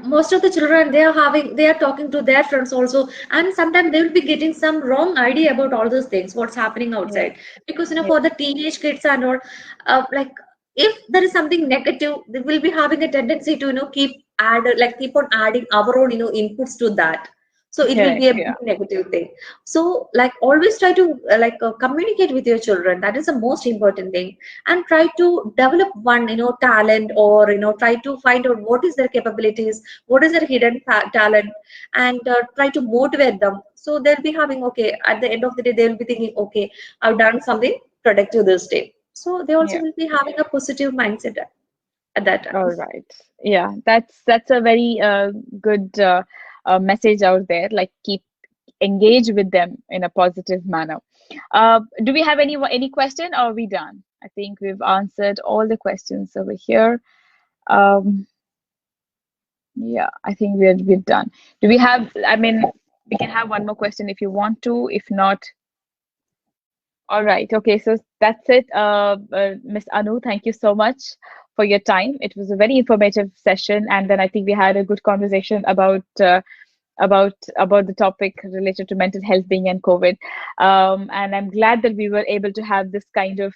most of the children they are talking to their friends also, and sometimes they will be getting some wrong idea about all those things, what's happening yeah, outside. Because yeah, for the teenage kids and all, like if there is something negative, they will be having a tendency to keep on adding our own inputs to that. So it will be correct, a yeah, big negative thing. So like always try to communicate with your children. That is the most important thing, and try to develop one talent, or try to find out what is their capabilities, what is their hidden talent, and try to motivate them. So they'll be having, okay, at the end of the day they'll be thinking, okay, I've done something productive this day. So they also yeah. will be having a positive mindset at that time. All right. Yeah, that's a very good message out there. Like keep engage with them in a positive manner. Do we have any question, or are we done? I think we've answered all the questions over here. Um, yeah, I think we're done. Do we have? I mean, we can have one more question if you want to. If not, all right. Okay. So that's it. Miss Anu, thank you so much for your time. It was a very informative session, and then I think we had a good conversation about the topic related to mental health being and COVID. And I'm glad that we were able to have this kind of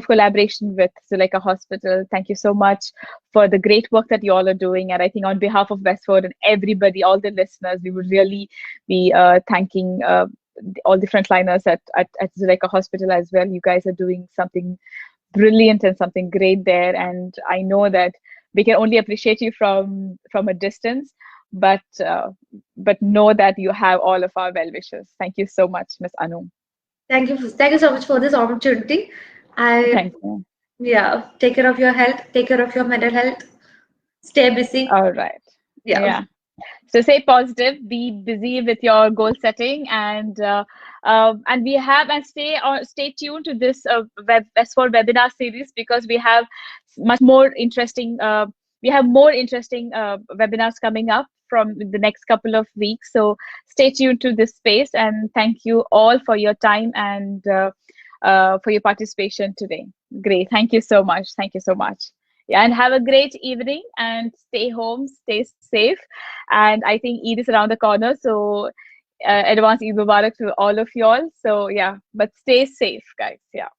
collaboration with Zulekha Hospital. Thank you so much for the great work that you all are doing. And I think on behalf of Westford and everybody, all the listeners, we would really be thanking all the frontliners at Zulekha Hospital as well. You guys are doing something brilliant and something great there. And I know that we can only appreciate you from a distance, but know that you have all of our well wishes. Thank you so much, Miss Anu. Thank you so much for this opportunity. I Thank you. Yeah, take care of your health, take care of your mental health, stay busy. All right. Yeah. Yeah. So stay positive, be busy with your goal setting, and we have and stay tuned to this S4 webinar series because we have much more interesting. We have more interesting webinars coming up from the next couple of weeks. So stay tuned to this space, and thank you all for your time and for your participation today. Great, thank you so much. Thank you so much. Yeah, and have a great evening and stay home, stay safe. And I think Eid is around the corner, so advance Eid Mubarak to all of y'all. So yeah, but stay safe, guys. Yeah.